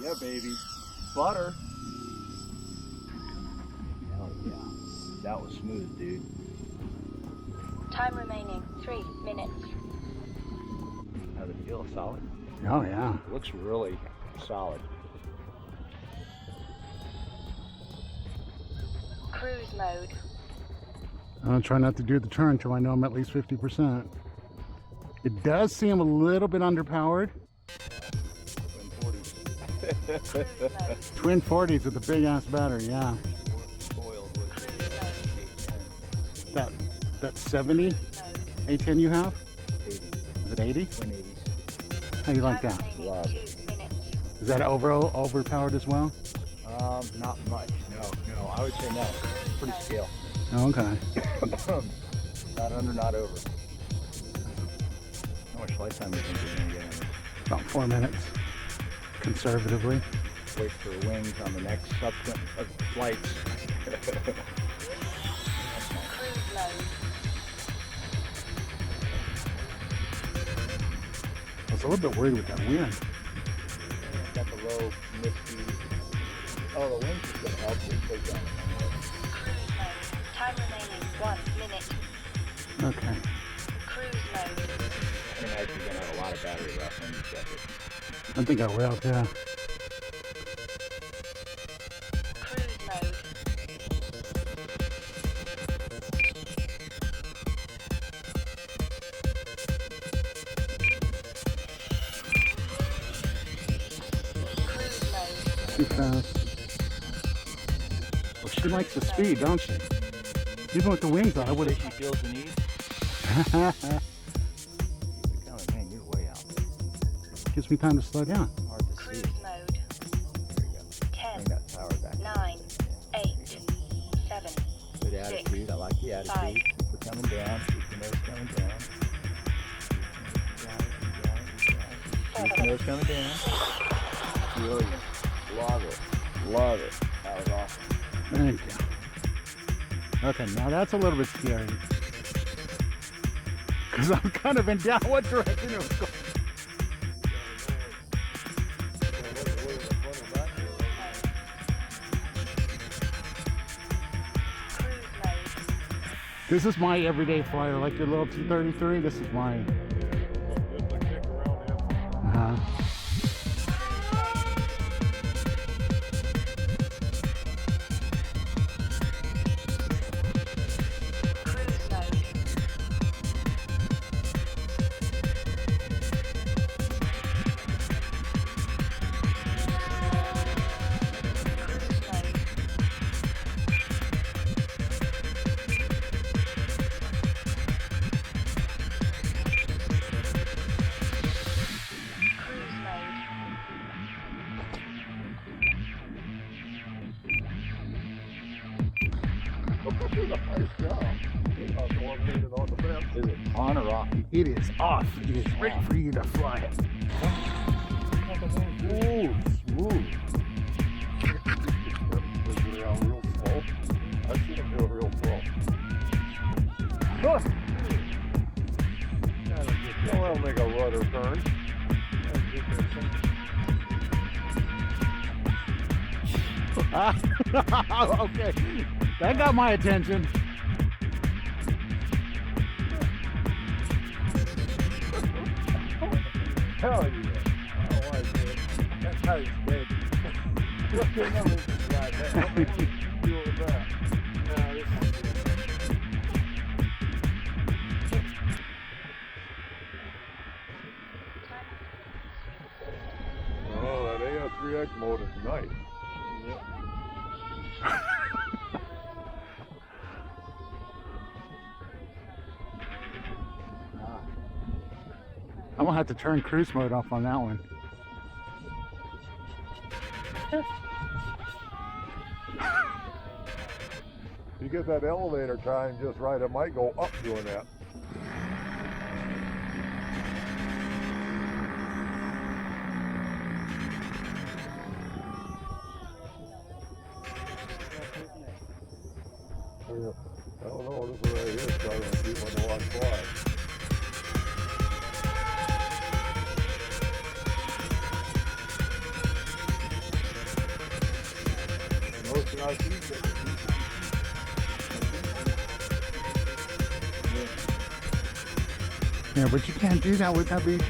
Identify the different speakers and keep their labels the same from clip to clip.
Speaker 1: Yeah, baby. Butter. Hell yeah. That was smooth, dude.
Speaker 2: Time remaining 3 minutes.
Speaker 1: How'd it feel? Solid?
Speaker 3: Oh yeah.
Speaker 1: It looks really solid.
Speaker 2: Cruise mode.
Speaker 3: I'll try not to do the turn until I know I'm at least 50%. It does seem a little bit underpowered. Twin 40s with a big ass battery, yeah. That 70 A10 you have?
Speaker 1: 80.
Speaker 3: Is it 80?
Speaker 1: Twin 80s.
Speaker 3: How you like that?
Speaker 1: Love it.
Speaker 3: Is that overpowered as well?
Speaker 1: Not much. No. I would say no. Pretty scale.
Speaker 3: Oh, okay.
Speaker 1: Not under, not over. How much lifetime do you think you're going to get in it?
Speaker 3: About 4 minutes, conservatively.
Speaker 1: Wait for wings on the next subsequent flights.
Speaker 2: Cruise mode.
Speaker 3: I was a little bit worried with that wind.
Speaker 1: Got the low, misty. Oh, the wings is going to help you take down.
Speaker 2: Cruise mode. Time remaining 1 minute.
Speaker 3: Okay.
Speaker 2: Cruise mode.
Speaker 1: I think you're going to have a lot of battery left when you check it.
Speaker 3: I think I will, yeah.
Speaker 2: Cruise mode. Cruise mode.
Speaker 3: Too fast. Well, she likes the speed, don't she? Even with the wings on, I would have.
Speaker 1: She feels the need. Man, you're way out there.
Speaker 3: Gives me time to slow down.
Speaker 1: Hard to see.
Speaker 2: Cruise mode.
Speaker 1: There you go.
Speaker 2: 10,
Speaker 1: Bring that power back.
Speaker 2: 9, 8, 7.
Speaker 1: Good attitude. I like the attitude.
Speaker 2: 5.
Speaker 1: Keep it coming down. Keep the nose coming down. Keep the nose coming down. Brilliant. Love it. Love it. That was awesome.
Speaker 3: Thank you. Okay, now that's a little bit scary. Because I'm kind of in doubt what direction it was going.
Speaker 2: Cruise mode.
Speaker 3: This is my everyday flyer, like your little 233. This is my.
Speaker 2: Cruise mode. Cruise mode. Cruise mode.
Speaker 1: Is it on or off?
Speaker 3: It is off. It is ready for you to fly.
Speaker 1: Ooh, smooth. Real slow. I've seen him do it real slow. Well, that'll make a rudder turn.
Speaker 3: Okay, that got my attention.
Speaker 1: Hell yeah. Oh, I did. That's how he's dead. Look at him like that. How many you deal with that? No, this one's good. Oh, that AS3X mode is nice. Yep.
Speaker 3: I'm gonna have to turn cruise mode off on that one.
Speaker 4: You get that elevator time just right, it might go up doing that. I don't know, this one right here is probably going to keep on the one fly.
Speaker 3: Yeah, but you can't do that with that V2.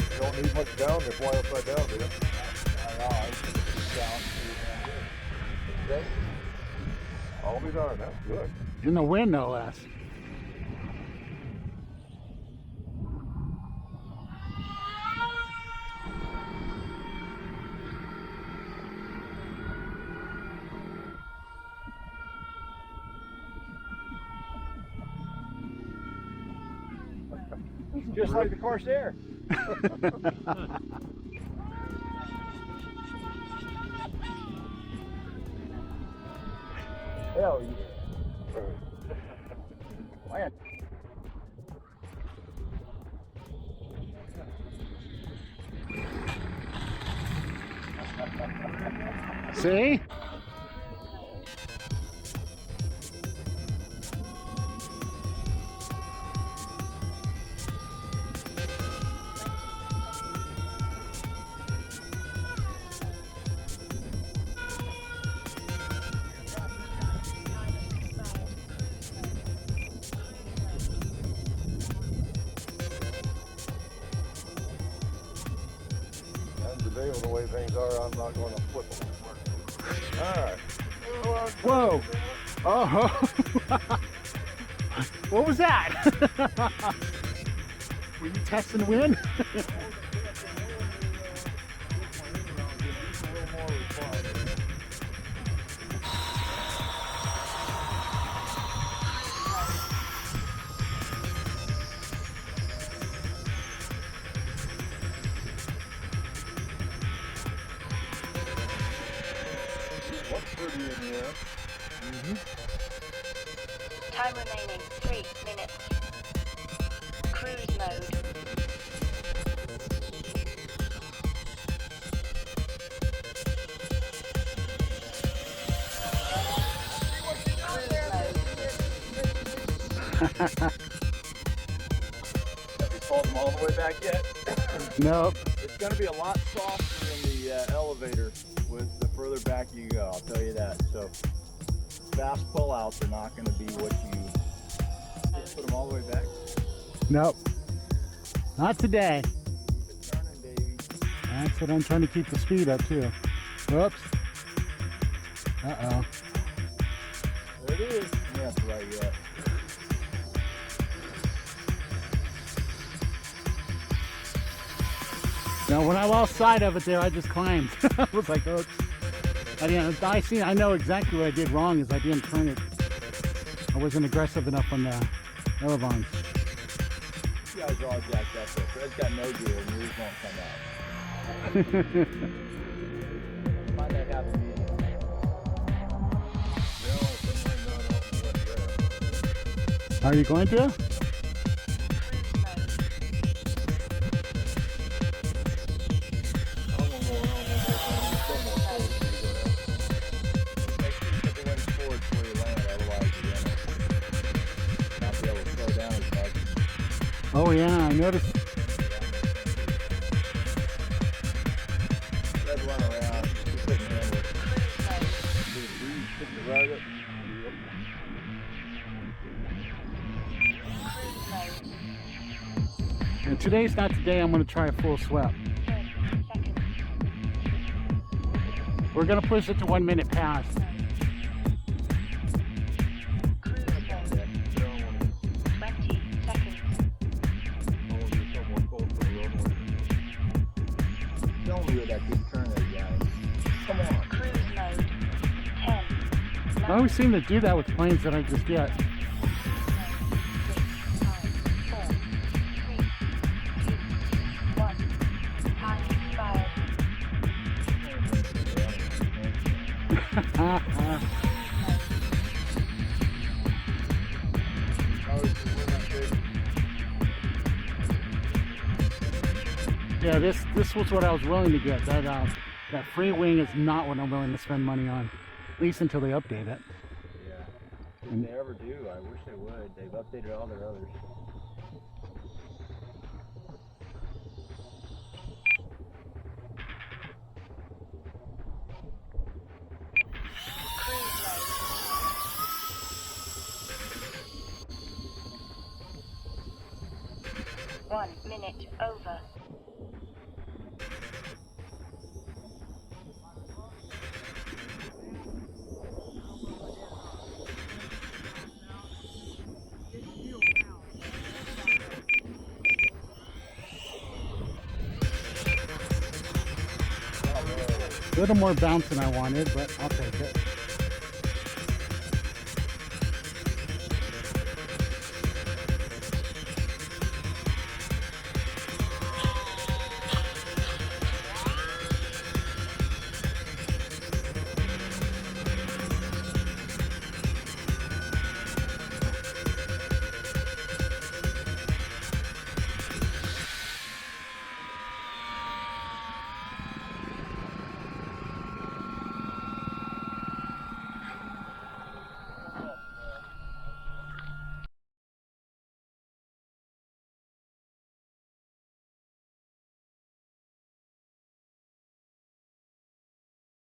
Speaker 4: You don't need much down to fly upside down, do you? Okay. I'll be darned, that's good.
Speaker 3: In the wind, no less.
Speaker 1: Just like the Corsair. Hell yeah. Man.
Speaker 3: See?
Speaker 4: And today, with the way things are, I'm not going to flip them. All right.
Speaker 3: Whoa! Oh! What was that? Were you testing the wind?
Speaker 4: What's pretty in the air?
Speaker 2: Time remaining 3 minutes. Cruise mode.
Speaker 1: Have you pulled them all the way back yet?
Speaker 3: Nope.
Speaker 1: It's going to be a lot softer in the elevator with the further back you go, I'll tell you that. So fast pullouts are not going to be what you put them all the way back.
Speaker 3: Nope. Not today.
Speaker 1: Keep it turning, baby.
Speaker 3: That's what I'm trying to keep the speed up too. Whoops. Uh-oh.
Speaker 1: There it is. Yeah, that's right yet.
Speaker 3: Now when I lost sight of it there, I just climbed. I was like, oops. I know exactly what I did wrong is I didn't turn it. I wasn't aggressive enough on the elevons.
Speaker 1: You guys are all jacked up there. Fred's got no gear and yours won't come out. Find that happen.
Speaker 3: Are you going to? Oh yeah, I noticed.
Speaker 1: Fred run around. He couldn't handle it. Hit the rug up.
Speaker 3: And today's not the day I'm going to try a full swept. We're going to push it to 1 minute pass.
Speaker 1: Tell me with that good turn there, guys. Come on.
Speaker 2: Cruise mode. 10.
Speaker 3: I always seem to do that with planes that I just get.
Speaker 2: 4, 3, 2, 1. Time expired.
Speaker 3: Yeah, this was what I was willing to get. That free wing is not what I'm willing to spend money on, at least until they update it.
Speaker 1: Yeah. If they ever do, I wish they would. They've updated all their others.
Speaker 2: Cruise mode. 1 minute over.
Speaker 3: A little more bounce than I wanted, but I'll take it.